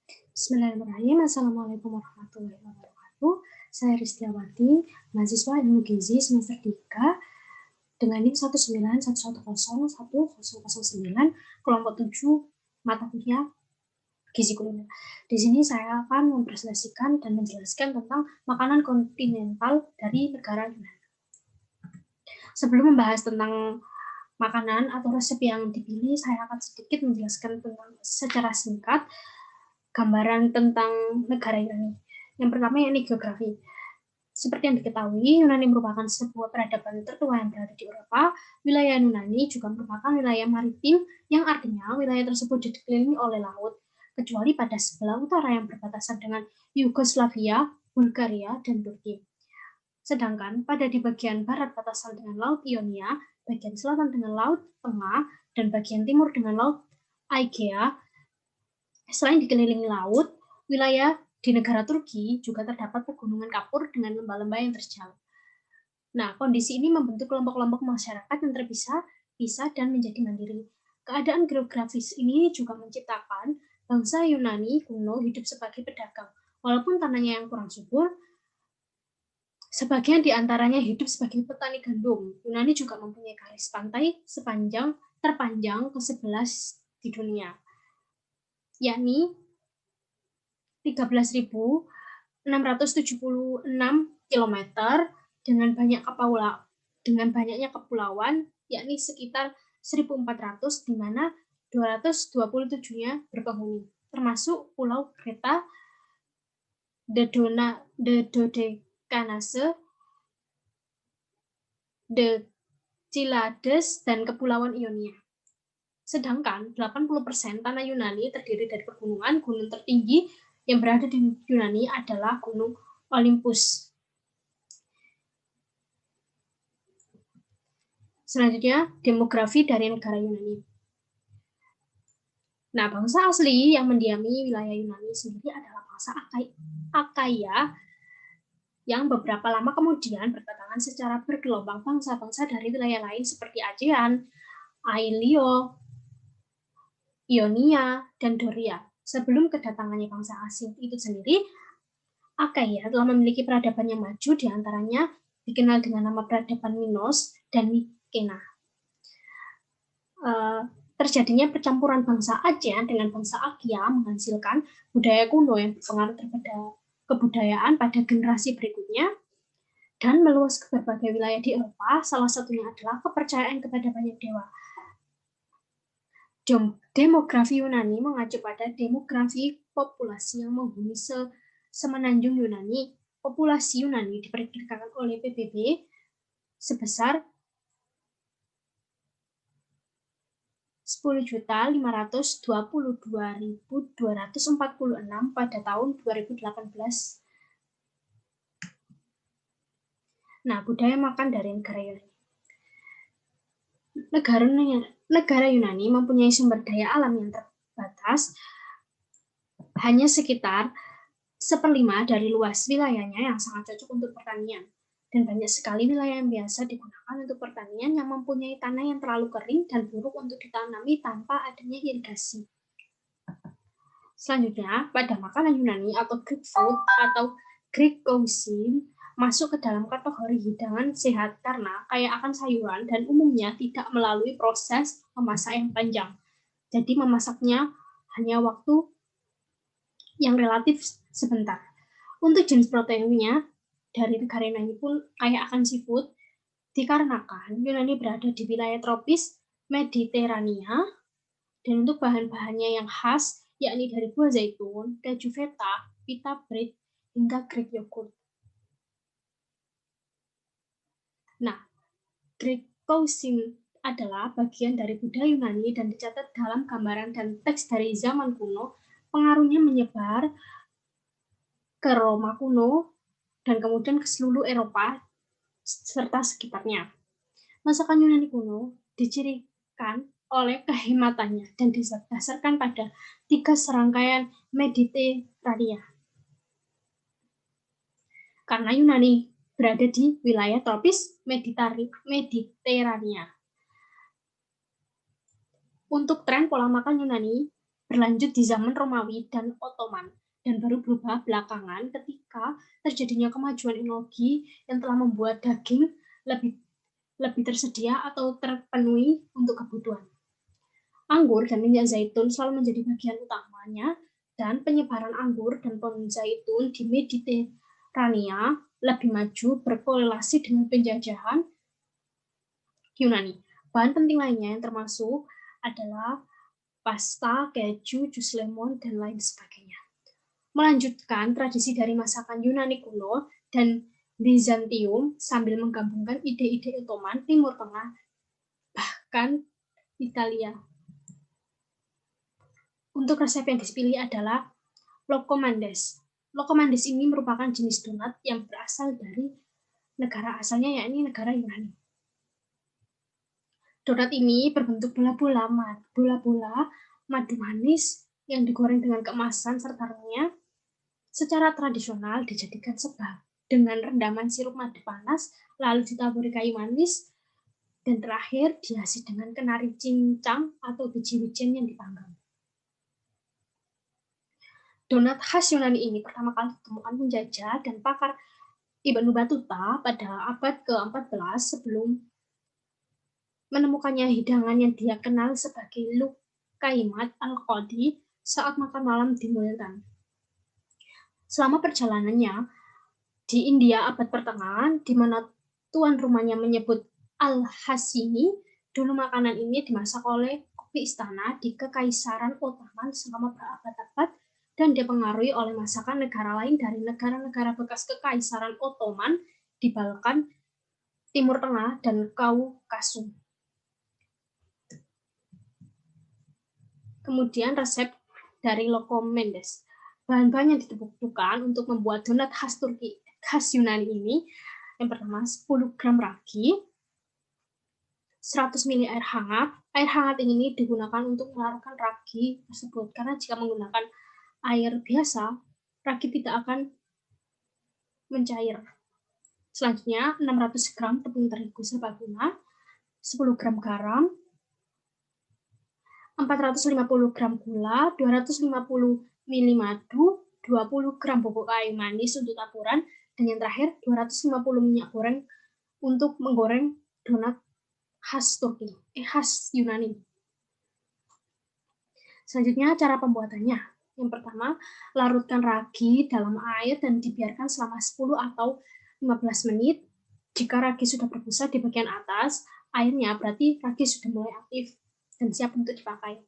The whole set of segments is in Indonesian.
Bismillahirrahmanirrahim. Assalamualaikum warahmatullahi wabarakatuh. Saya Ristiawati, mahasiswa Ilmu Gizi semester 3 dengan NIM 191110109, kelompok 7, mata kuliah Gizi Kuliner. Di sini saya akan mempresentasikan dan menjelaskan tentang makanan kontinental dari negara Yunani. Sebelum membahas tentang makanan atau resep yang dipilih, saya akan sedikit menjelaskan tentang secara singkat gambaran tentang negara Yunani. Yang pertama yakni geografi. Seperti yang diketahui, Yunani merupakan sebuah peradaban tertua yang berada di Eropa. Wilayah Yunani juga merupakan wilayah maritim, yang artinya wilayah tersebut dikelilingi oleh laut, kecuali pada sebelah utara yang berbatasan dengan Yugoslavia, Bulgaria, dan Turki. Sedangkan pada di bagian barat batasan dengan Laut Ionia, bagian selatan dengan Laut Tengah, dan bagian timur dengan Laut Aegea. Selain dikelilingi laut, wilayah di negara Turki juga terdapat pegunungan kapur dengan lembah-lembah yang terjal. Nah, kondisi ini membentuk kelompok-kelompok masyarakat yang terpisah dan menjadi mandiri. Keadaan geografis ini juga menciptakan bangsa Yunani kuno hidup sebagai pedagang. Walaupun tanahnya yang kurang subur, sebagian di antaranya hidup sebagai petani gandum. Yunani juga mempunyai garis pantai terpanjang ke-11 di dunia, yakni 13.676 km dengan banyaknya kepulauan, yakni sekitar 1.400, di mana 227-nya berpenghuni, termasuk Pulau Kreta, Dodekanese, Cyclades, dan Kepulauan Ionia. Sedangkan 80% tanah Yunani terdiri dari pegunungan. Gunung tertinggi yang berada di Yunani adalah Gunung Olympus. Selanjutnya, demografi dari negara Yunani. Nah, bangsa asli yang mendiami wilayah Yunani sendiri adalah bangsa Akaia, yang beberapa lama kemudian berdatangan secara bergelombang bangsa-bangsa dari wilayah lain seperti Aegean, Ailio, Ionia, dan Doria. Sebelum kedatangannya bangsa asing itu sendiri, Akaia telah memiliki peradaban yang maju, diantaranya dikenal dengan nama peradaban Minos dan Mykenai. Terjadinya percampuran bangsa Aegean dengan bangsa Akia menghasilkan budaya kuno yang berpengaruh terhadap kebudayaan pada generasi berikutnya dan meluas ke berbagai wilayah di Eropa. Salah satunya adalah kepercayaan kepada banyak dewa. Demografi Yunani mengacu pada demografi populasi yang menghuni semenanjung Yunani. Populasi Yunani diperkirakan oleh PBB sebesar 10.522.246 pada tahun 2018. Nah, budaya makan dari negara Yunani. Negara Yunani mempunyai sumber daya alam yang terbatas, hanya sekitar 1/5 dari luas wilayahnya yang sangat cocok untuk pertanian. Dan banyak sekali wilayah yang biasa digunakan untuk pertanian yang mempunyai tanah yang terlalu kering dan buruk untuk ditanami tanpa adanya irigasi. Selanjutnya, pada makanan Yunani atau Greek food atau Greek cuisine masuk ke dalam kategori hidangan sehat karena kaya akan sayuran dan umumnya tidak melalui proses memasak yang panjang. Jadi memasaknya hanya waktu yang relatif sebentar. Untuk jenis proteinnya, dari negara Yunani pun kaya akan seafood, dikarenakan Yunani berada di wilayah tropis Mediterania, dan untuk bahan-bahannya yang khas, yakni dari buah zaitun, keju feta, pita bread, hingga Greek yogurt. Nah, Greek cuisine adalah bagian dari budaya Yunani dan dicatat dalam gambaran dan teks dari zaman kuno. Pengaruhnya menyebar ke Roma kuno dan kemudian ke seluruh Eropa serta sekitarnya. Masakan Yunani kuno dicirikan oleh kehematannya dan didasarkan pada 3 serangkaian Mediterania. Karena Yunani berada di wilayah tropis Mediterania. Untuk tren pola makan Yunani, berlanjut di zaman Romawi dan Ottoman, dan baru berubah belakangan ketika terjadinya kemajuan teknologi yang telah membuat daging lebih tersedia atau terpenuhi untuk kebutuhan. Anggur dan minyak zaitun selalu menjadi bagian utamanya, dan penyebaran anggur dan pohon zaitun di Mediterania lebih maju berkorelasi dengan penjajahan Yunani. Bahan penting lainnya yang termasuk adalah pasta, keju, jus lemon, dan lain sebagainya. Melanjutkan tradisi dari masakan Yunani kuno dan Bizantium sambil menggabungkan ide-ide Ottoman, Timur Tengah, bahkan Italia. Untuk resep yang dipilih adalah Locomandes. Locomandes ini merupakan jenis donat yang berasal dari negara asalnya, yakni negara Yunani. Donat ini berbentuk bola-bola madu manis yang digoreng dengan keemasan serta renyah. Secara tradisional dijadikan sebab dengan rendaman sirup madu panas, lalu ditaburi kayu manis, dan terakhir dihiasi dengan kenari cincang atau biji-bijian yang dipanggang. Donat khas Yunani ini pertama kali ditemukan penjajah dan pakar Ibnu Battuta pada abad ke-14 sebelum menemukannya hidangan yang dia kenal sebagai Lukaimat al-Qadi saat makan malam di Multan. Selama perjalanannya di India abad pertengahan, di mana tuan rumahnya menyebut Al-Hasini, dulu makanan ini dimasak oleh koki istana di Kekaisaran Ottoman selama berabad-abad dan dipengaruhi oleh masakan negara lain dari negara-negara bekas Kekaisaran Ottoman di Balkan, Timur Tengah, dan Kaukasus. Kemudian resep dari Locomandes. Bahan-bahan yang dibutuhkan untuk membuat donat khas Yunani ini, yang pertama 10 gram ragi, 100 ml air hangat. Air hangat ini digunakan untuk melarutkan ragi tersebut, karena jika menggunakan air biasa, ragi tidak akan mencair. Selanjutnya 600 gram tepung terigu serbaguna, 10 gram garam, 450 gram gula, 250 ml madu, 20 gram bubuk kayu manis untuk taburan, dan yang terakhir 250 minyak goreng untuk menggoreng donat khas Yunani. Selanjutnya cara pembuatannya. Yang pertama, larutkan ragi dalam air dan dibiarkan selama 10 atau 15 menit. Jika ragi sudah berbusa di bagian atas airnya, berarti ragi sudah mulai aktif dan siap untuk dipakai.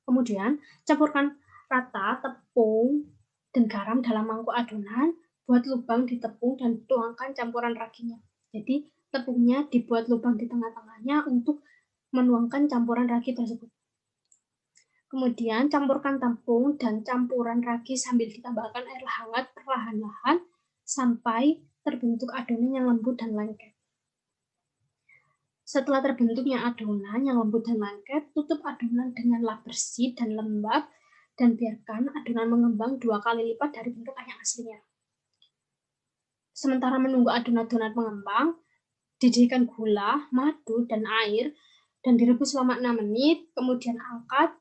Kemudian, campurkan rata tepung dan garam dalam mangkuk adonan, buat lubang di tepung dan tuangkan campuran raginya. Jadi, tepungnya dibuat lubang di tengah-tengahnya untuk menuangkan campuran ragi tersebut. Kemudian, campurkan tepung dan campuran ragi sambil ditambahkan air hangat perlahan-lahan sampai terbentuk adonan yang lembut dan lengket. Setelah terbentuknya adonan yang lembut dan lengket, tutup adonan dengan lap bersih dan lembab dan biarkan adonan mengembang 2 kali lipat dari bentuk yang aslinya. Sementara menunggu adonan donat mengembang, didihkan gula, madu, dan air dan direbus selama 6 menit, kemudian angkat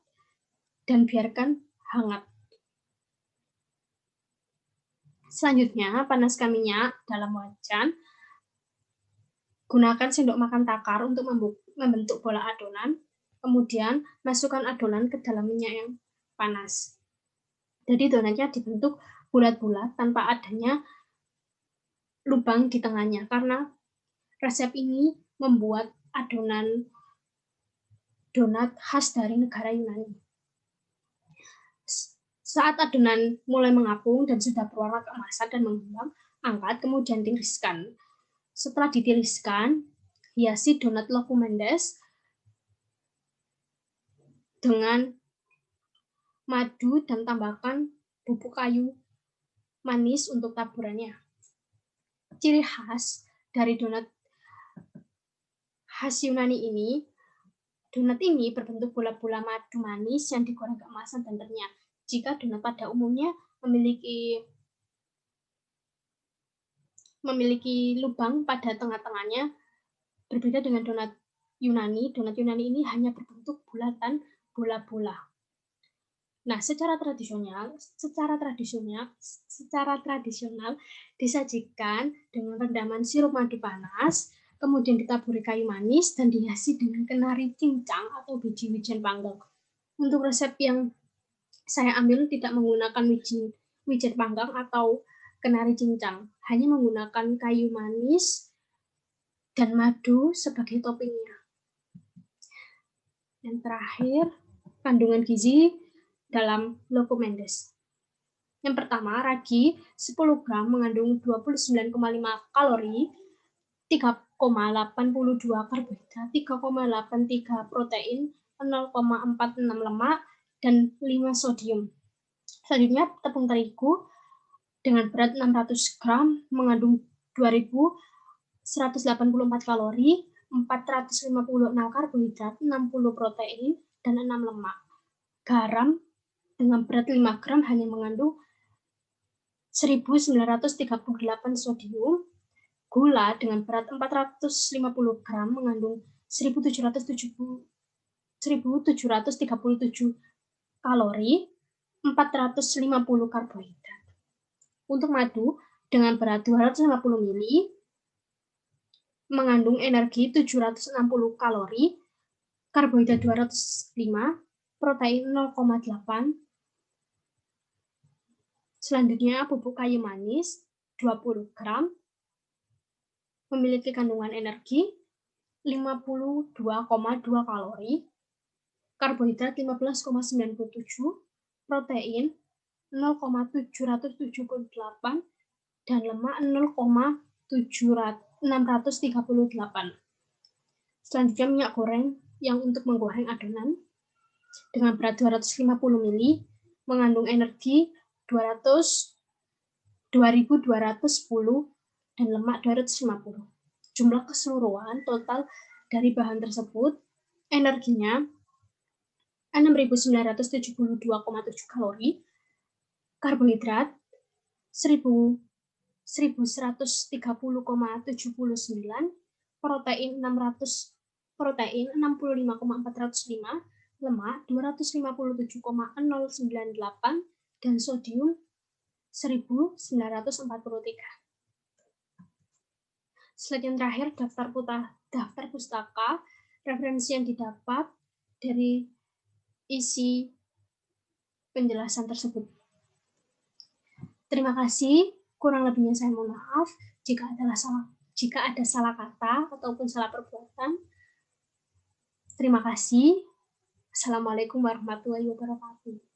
dan biarkan hangat. Selanjutnya, panaskan minyak dalam wajan. Gunakan sendok makan takar untuk membentuk bola adonan. Kemudian, masukkan adonan ke dalam minyak yang panas. Jadi donatnya dibentuk bulat-bulat tanpa adanya lubang di tengahnya, karena resep ini membuat adonan donat khas dari negara Yunani. Saat adonan mulai mengapung dan sudah berwarna keemasan dan mengembang, angkat kemudian tiriskan. Setelah ditiriskan, hiasi donat Locomandes dengan madu dan tambahkan bubuk kayu manis untuk taburannya. Ciri khas dari donat khas Yunani ini, donat ini berbentuk bola-bola madu manis yang digoreng keemasan dan renyah. Jika donat pada umumnya memiliki lubang pada tengah-tengahnya, berbeda dengan donat Yunani ini hanya berbentuk bulatan bola-bola. Nah, secara tradisional disajikan dengan rendaman sirup madu panas, kemudian ditaburi kayu manis dan dihiasi dengan kenari cincang atau biji wijen panggang. Untuk resep yang saya ambil tidak menggunakan wijen panggang atau kenari cincang, hanya menggunakan kayu manis dan madu sebagai toppingnya. Yang terakhir, kandungan gizi dalam Loco Mendes. Yang pertama, ragi 10 gram mengandung 29,5 kalori, 3,82 karbohidrat, 3,83 protein, 0,46 lemak, dan 5 sodium. Selanjutnya, tepung terigu dengan berat 600 gram mengandung 2.184 kalori, 456 karbohidrat, 60 protein, dan 6 lemak. Garam dengan berat 5 gram hanya mengandung 1.938 sodium. Gula dengan berat 450 gram mengandung 1.737 kalori, 450 karbohidrat. Untuk madu dengan berat 250 ml mengandung energi 760 kalori, karbohidrat 205, protein 0,8. Selanjutnya, bubuk kayu manis 20 gram memiliki kandungan energi 52,2 kalori, karbohidrat 15,97, protein 0,778, dan lemak 0,638. Selanjutnya, minyak goreng yang untuk menggoreng adonan dengan berat 250 ml mengandung energi 2.210 dan lemak 250. Jumlah keseluruhan total dari bahan tersebut energinya 6.972,7 kalori, karbohidrat 1.130,79, protein 65,405, lemak 257,098, dan sodium 1.943. Slide yang terakhir, daftar pustaka, referensi yang didapat dari isi penjelasan tersebut. Terima kasih, kurang lebihnya saya mohon maaf jika ada salah kata ataupun salah perbuatan. Terima kasih. Assalamualaikum warahmatullahi wabarakatuh.